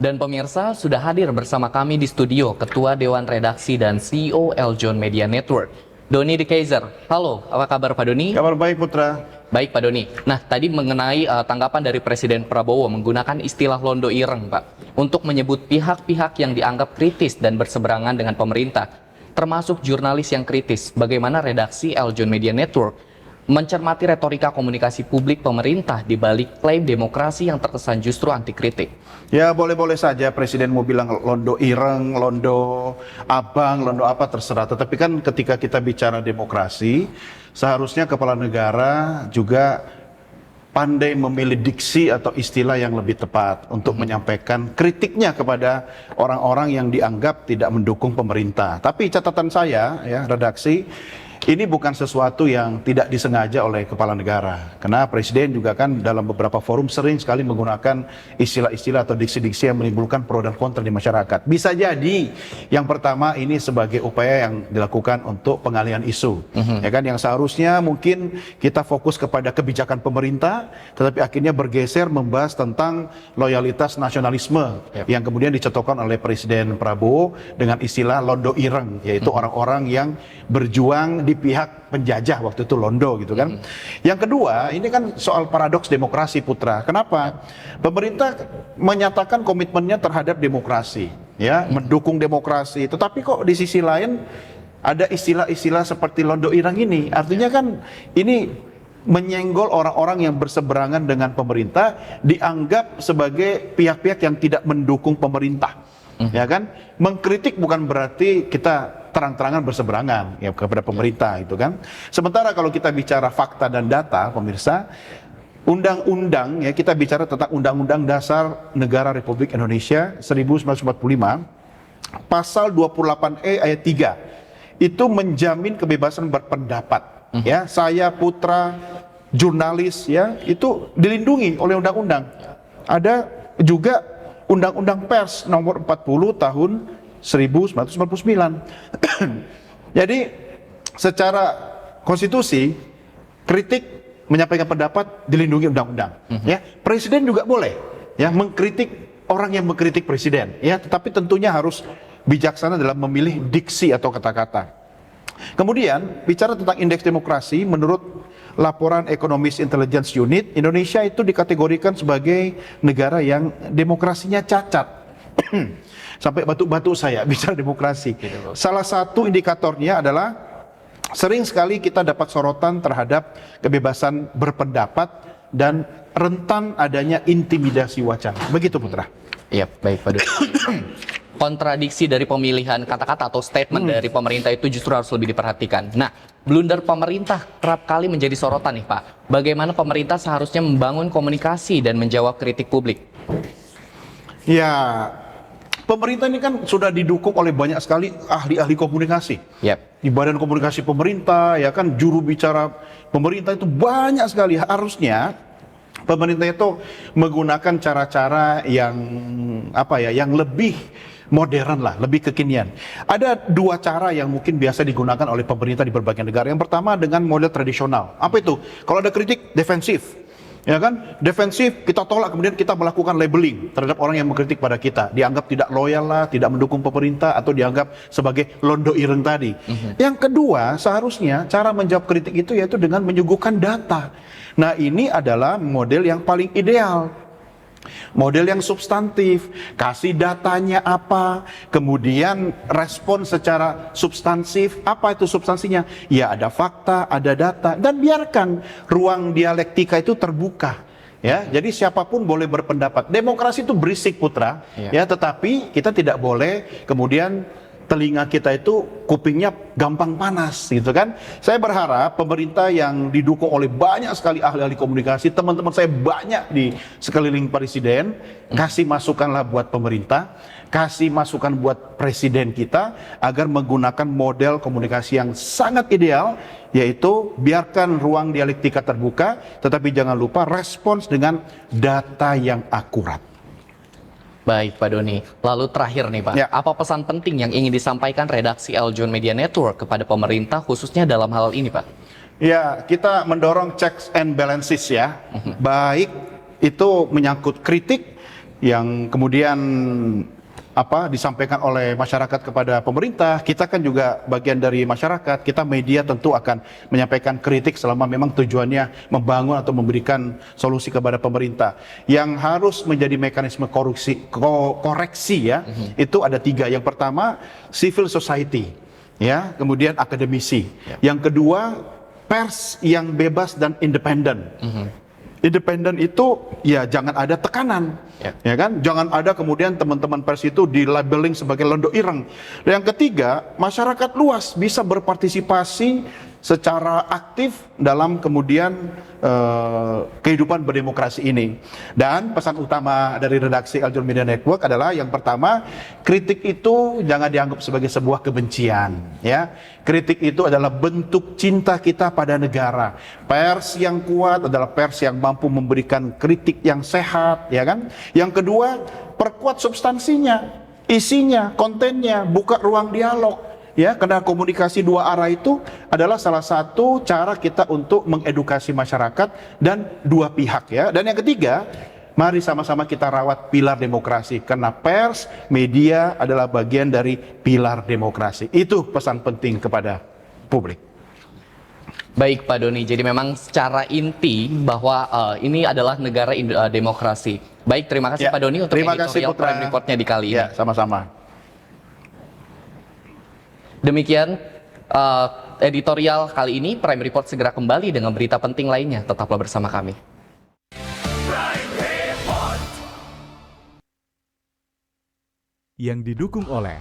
Dan pemirsa, sudah hadir bersama kami di studio Ketua Dewan Redaksi dan CEO Eljon Media Network, Doni De Keizer. Halo, apa kabar Pak Doni? Kabar baik Putra. Baik Pak Doni. Nah, tadi mengenai tanggapan dari Presiden Prabowo menggunakan istilah londo ireng, Pak, untuk menyebut pihak-pihak yang dianggap kritis dan berseberangan dengan pemerintah, termasuk jurnalis yang kritis. Bagaimana redaksi Eljon Media Network mencermati retorika komunikasi publik pemerintah di balik klaim demokrasi yang terkesan justru anti kritik? Ya boleh-boleh saja Presiden mau bilang londo ireng, londo abang, londo apa terserah. Tetapi kan ketika kita bicara demokrasi, seharusnya kepala negara juga pandai memilih diksi atau istilah yang lebih tepat untuk menyampaikan kritiknya kepada orang-orang yang dianggap tidak mendukung pemerintah. Tapi catatan saya, ya redaksi, ini bukan sesuatu yang tidak disengaja oleh kepala negara. Karena Presiden juga kan dalam beberapa forum sering sekali menggunakan istilah-istilah atau diksi-diksi yang menimbulkan pro dan kontra di masyarakat. Bisa jadi yang pertama ini sebagai upaya yang dilakukan untuk pengalihan isu. Ya kan, yang seharusnya mungkin kita fokus kepada kebijakan pemerintah, tetapi akhirnya bergeser membahas tentang loyalitas nasionalisme yang kemudian dicetuskan oleh Presiden Prabowo dengan istilah londo ireng, yaitu orang-orang yang berjuang di pihak penjajah waktu itu londo gitu kan. Yang kedua, ini kan soal paradoks demokrasi Putra. Kenapa? Pemerintah menyatakan komitmennya terhadap demokrasi, ya, mendukung demokrasi. Tetapi kok di sisi lain ada istilah-istilah seperti londo ireng ini. Artinya kan ini menyenggol orang-orang yang berseberangan dengan pemerintah, dianggap sebagai pihak-pihak yang tidak mendukung pemerintah. Ya kan? Mengkritik bukan berarti kita terang-terangan berseberangan ya kepada pemerintah itu kan. Sementara kalau kita bicara fakta dan data, pemirsa, undang-undang ya, kita bicara tentang Undang-Undang Dasar Negara Republik Indonesia 1945, pasal 28E ayat 3 itu menjamin kebebasan berpendapat. Ya, saya Putra jurnalis ya, itu dilindungi oleh undang-undang. Ada juga Undang-Undang Pers nomor 40 tahun 1999. Jadi secara konstitusi kritik menyampaikan pendapat dilindungi undang-undang. Ya, presiden juga boleh ya mengkritik orang yang mengkritik presiden ya, tetapi tentunya harus bijaksana dalam memilih diksi atau kata-kata. Kemudian bicara tentang indeks demokrasi, menurut laporan Economist Intelligence Unit, Indonesia itu dikategorikan sebagai negara yang demokrasinya cacat. Sampai batuk-batuk saya bicara demokrasi. Salah satu indikatornya adalah sering sekali kita dapat sorotan terhadap kebebasan berpendapat dan rentan adanya intimidasi wacana. Begitu Putra. Iya, baik Pak Doni. Kontradiksi dari pemilihan kata-kata atau statement dari pemerintah itu justru harus lebih diperhatikan. Nah, blunder pemerintah kerap kali menjadi sorotan nih Pak. Bagaimana pemerintah seharusnya membangun komunikasi dan menjawab kritik publik? Ya, pemerintah ini kan sudah didukung oleh banyak sekali ahli-ahli komunikasi. Di Badan Komunikasi Pemerintah, ya kan, juru bicara pemerintah itu banyak sekali. Harusnya pemerintah itu menggunakan cara-cara yang apa ya, yang lebih modern lah, lebih kekinian. Ada dua cara yang mungkin biasa digunakan oleh pemerintah di berbagai negara. Yang pertama dengan model tradisional. Apa itu? Kalau ada kritik, defensif. Ya kan? Defensif, kita tolak, kemudian kita melakukan labeling terhadap orang yang mengkritik pada kita. Dianggap tidak loyal lah, tidak mendukung pemerintah, atau dianggap sebagai londo ireng tadi. Yang kedua, seharusnya cara menjawab kritik itu yaitu dengan menyuguhkan data. Nah, ini adalah model yang paling ideal. Model yang substantif, kasih datanya apa, kemudian respon secara substansif. Apa itu substansinya? Ya ada fakta, ada data, dan biarkan ruang dialektika itu terbuka. Ya, jadi siapapun boleh berpendapat. Demokrasi itu berisik Putra, ya, tetapi kita tidak boleh kemudian telinga kita itu kupingnya gampang panas gitu kan. Saya berharap pemerintah yang didukung oleh banyak sekali ahli-ahli komunikasi, teman-teman saya banyak di sekeliling presiden, kasih masukanlah buat pemerintah, kasih masukan buat presiden kita agar menggunakan model komunikasi yang sangat ideal, yaitu biarkan ruang dialektika terbuka, tetapi jangan lupa respons dengan data yang akurat. Baik Pak Doni, lalu terakhir nih Pak, apa pesan penting yang ingin disampaikan redaksi Eljon Media Network kepada pemerintah khususnya dalam hal ini Pak? Ya, kita mendorong checks and balances ya, baik itu menyangkut kritik yang kemudian disampaikan oleh masyarakat kepada pemerintah. Kita kan juga bagian dari masyarakat, kita media tentu akan menyampaikan kritik selama memang tujuannya membangun atau memberikan solusi kepada pemerintah. Yang harus menjadi mekanisme koreksi ya, itu ada 3. Yang pertama, civil society, ya, kemudian akademisi. Yang kedua, pers yang bebas dan independen. Independen itu ya jangan ada tekanan, ya kan? Jangan ada kemudian teman-teman pers itu di labeling sebagai londo ireng. Dan yang ketiga, masyarakat luas bisa berpartisipasi secara aktif dalam kemudian kehidupan berdemokrasi ini. Dan pesan utama dari redaksi Aljur Media Network adalah yang pertama, kritik itu jangan dianggap sebagai sebuah kebencian, ya. Kritik itu adalah bentuk cinta kita pada negara. Pers yang kuat adalah pers yang mampu memberikan kritik yang sehat, ya kan? Yang kedua, perkuat substansinya, isinya, kontennya, buka ruang dialog. Ya, karena komunikasi 2 arah itu adalah salah satu cara kita untuk mengedukasi masyarakat dan 2 pihak ya. Dan yang ketiga, mari sama-sama kita rawat pilar demokrasi, karena pers, media adalah bagian dari pilar demokrasi. Itu pesan penting kepada publik. Baik Pak Doni, jadi memang secara inti bahwa ini adalah negara demokrasi. Baik, terima kasih Pak Doni untuk editorial Prime Report-nya di kali ini. Ya, sama-sama. Demikian editorial kali ini. Prime Report segera kembali dengan berita penting lainnya. Tetaplah bersama kami. Yang didukung oleh